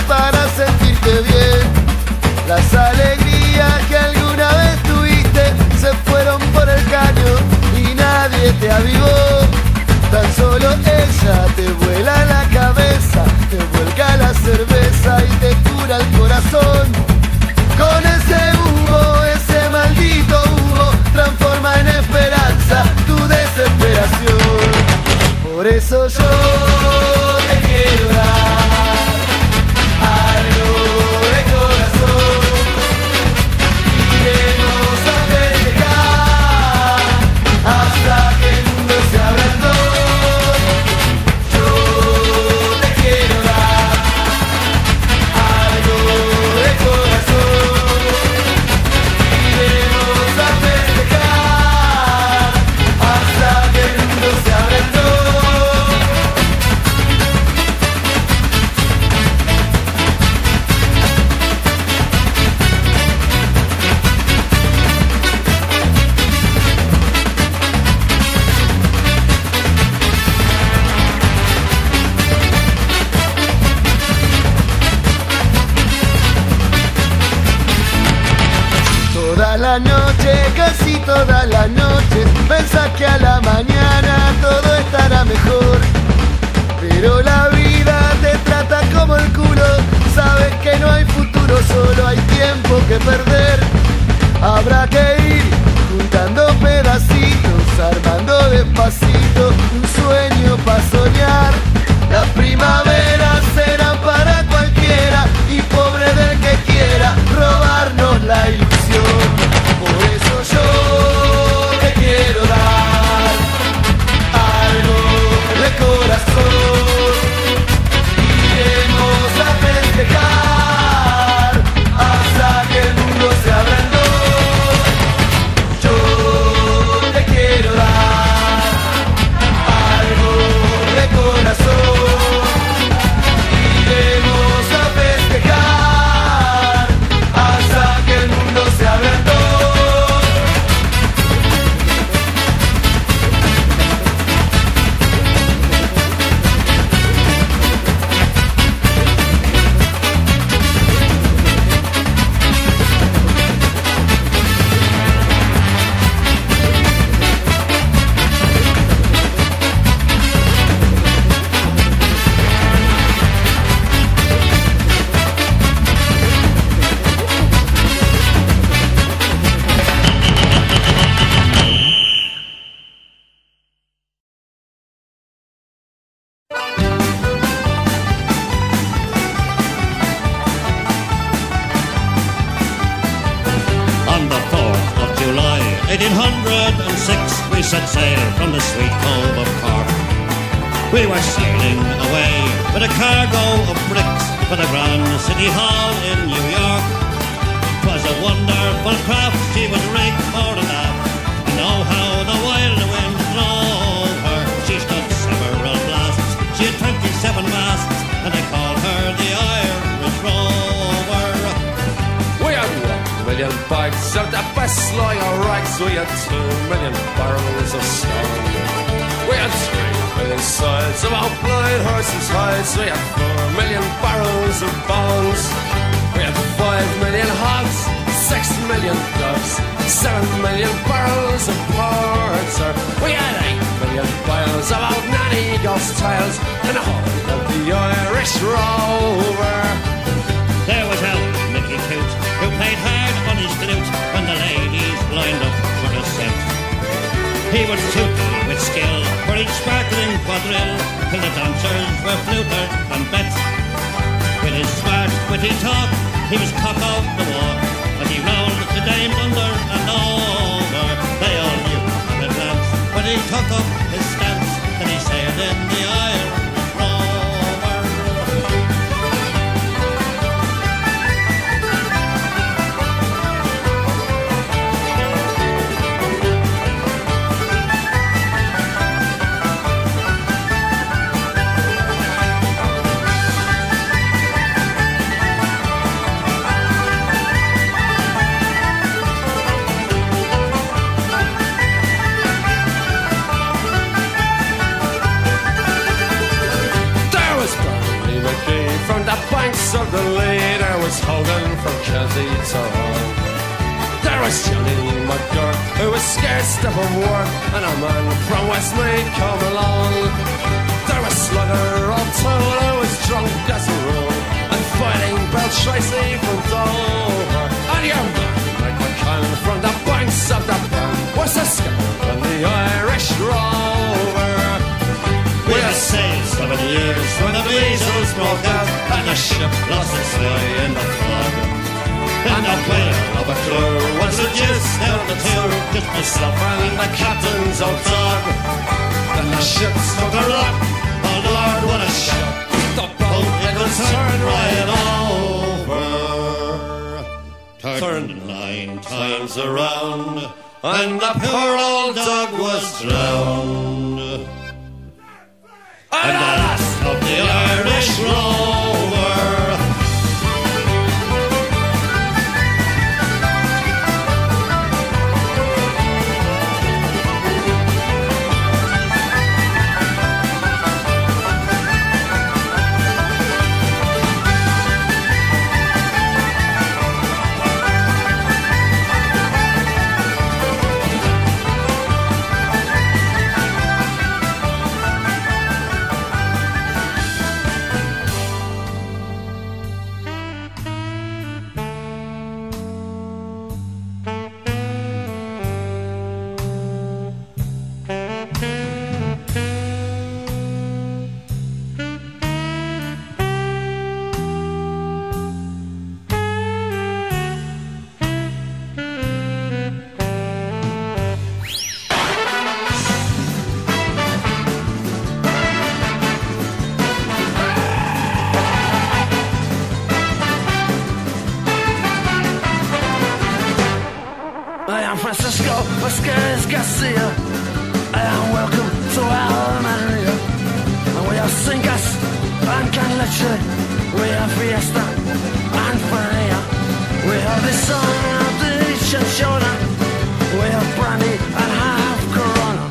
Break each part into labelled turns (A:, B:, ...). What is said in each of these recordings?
A: para sentirte bien. Las alegrías que alguna vez tuviste se fueron por el caño y nadie te avivó. Tan solo ella te vuela la cabeza, te vuelca la cerveza y te cura el corazón. Con ese humo, ese maldito humo, transforma en esperanza tu desesperación. Por eso yo te quiero dar algo de corazón. Iremos a festejar hasta que el mundo se abra en dos. Yo te quiero dar algo de corazón. Iremos a festejar hasta que el mundo se abra en dos. Toda la noche, casi toda la noche, pensás que a la mañana todo estará mejor. Pero la vida te trata como el culo, sabes que no hay futuro, solo hay tiempo que perder. Habrá que ir juntando pedacitos, armando despacito un sueño para soñar. Las primaveras serán para cualquiera y pobre del que quiera robarnos la ilusión. Por eso yo te quiero dar algo de corazón. Iremos a festejar hasta que el mundo se abra en dos. Yo te quiero dar algo de corazón. Iremos a festejar hasta que el mundo se abra en dos.
B: On the 4th of July, 1806, we set sail from the sweet cove of Cork. We were sailing away with a cargo of bricks for the Grand City Hall in New York. 'Twas a wonderful craft, she was rigged fore and aft, and oh how the wild wind drove her. She stood several blasts, she had 27 masts, and they called her the Irish Rover.
C: We had 1 million bags of the best line of rags. We had 2 million barrels of stone. We had 3 million sides of our blind horses' hides. We had 4 million barrels of bones. We had 5 million hogs, 6 million doves, 7 million barrels of porter. We had 8 million bales of old nanny ghost tales, and the whole of the Irish Rover.
B: There was old Mickey Coot, who played hard on his flute when the ladies lined up for the set. He was toothy with skill for each sparkling quadrille, till the dancers were fluted and bet. With his smart, witty talk, he was cock of the walk, and he rolled the dames under and over. They all knew at a glance when he took up his stance that he sailed in the Irish Rover.
C: Quay. From the banks of the Lee, there was Hogan from Chelsea to Hull. There was Johnny McGurk, who was scared stiff of work, and a man from Westmeath come along. There was Slugger O'Toole, who was drunk as a rule, and fighting Bell Tracy from Dover. And your man, Mike McCann, from the banks of the Burn, was a skipper on the Irish Rover. We had sailed 7 years when the measles broke out, and the ship lost its way in the fog. And the whale of a crew was reduced down to two, just myself and the captain's old dog. Then the ship struck a rock, oh Lord, what a shock. The boat, it was turned right over. Turned 9 times around, and the poor old dog was drowned. And the last of the Irish Rover.
D: Francisco Vasquez Garcia, and welcome to Almeria. And we have Cingas and Canleche, we have Fiesta and Faria, we have the son of the Chinchona, we have Brandy and half Corona,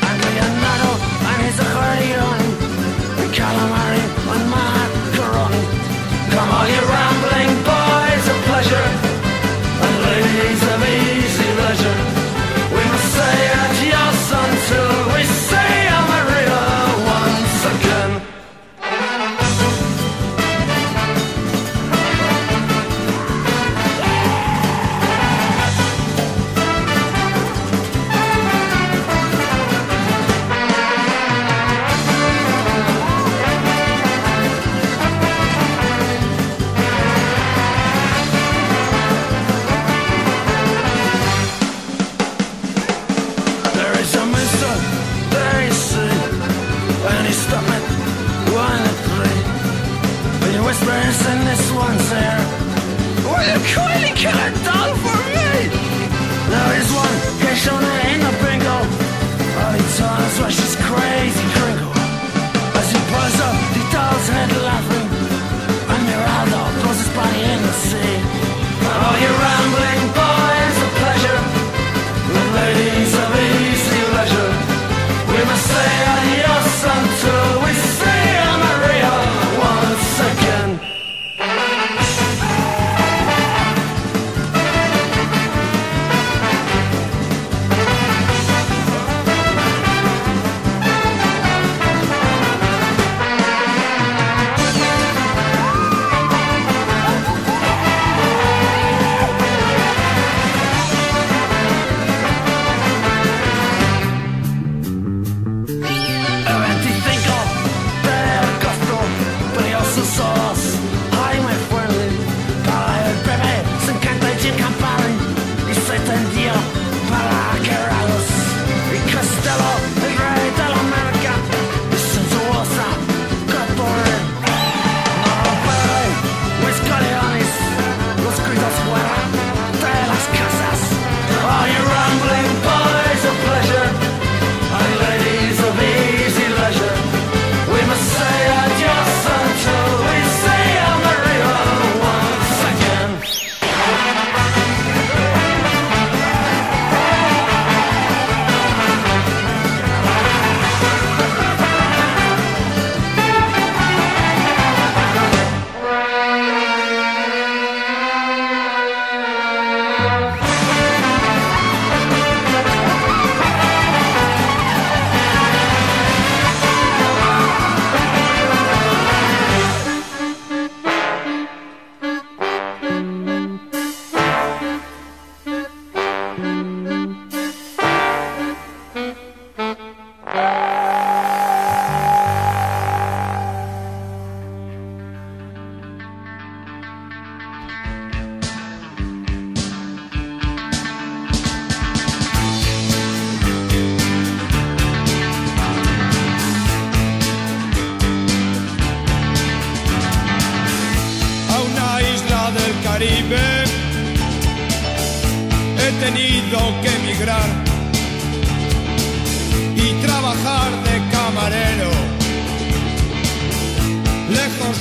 D: and Leonardo and his Accordion, and Calamari and Macaroni. Come all you rambling boys of pleasure, and ladies of easy leisure, we must say adios until we say Amaria once again. And this one's there. Will you kindly kill a doll for me? There is one Keshona in the bingo. All he tells us why she's crazy crinkle. As he pulls up the doll's head laughing, and Miraldo throws his body in the sea. Oh, you rambling boys of pleasure, with ladies of easy leisure, we must say adios until we say Maria once again. We must say adios until we
E: Caribe. He tenido que emigrar y trabajar de camarero, lejos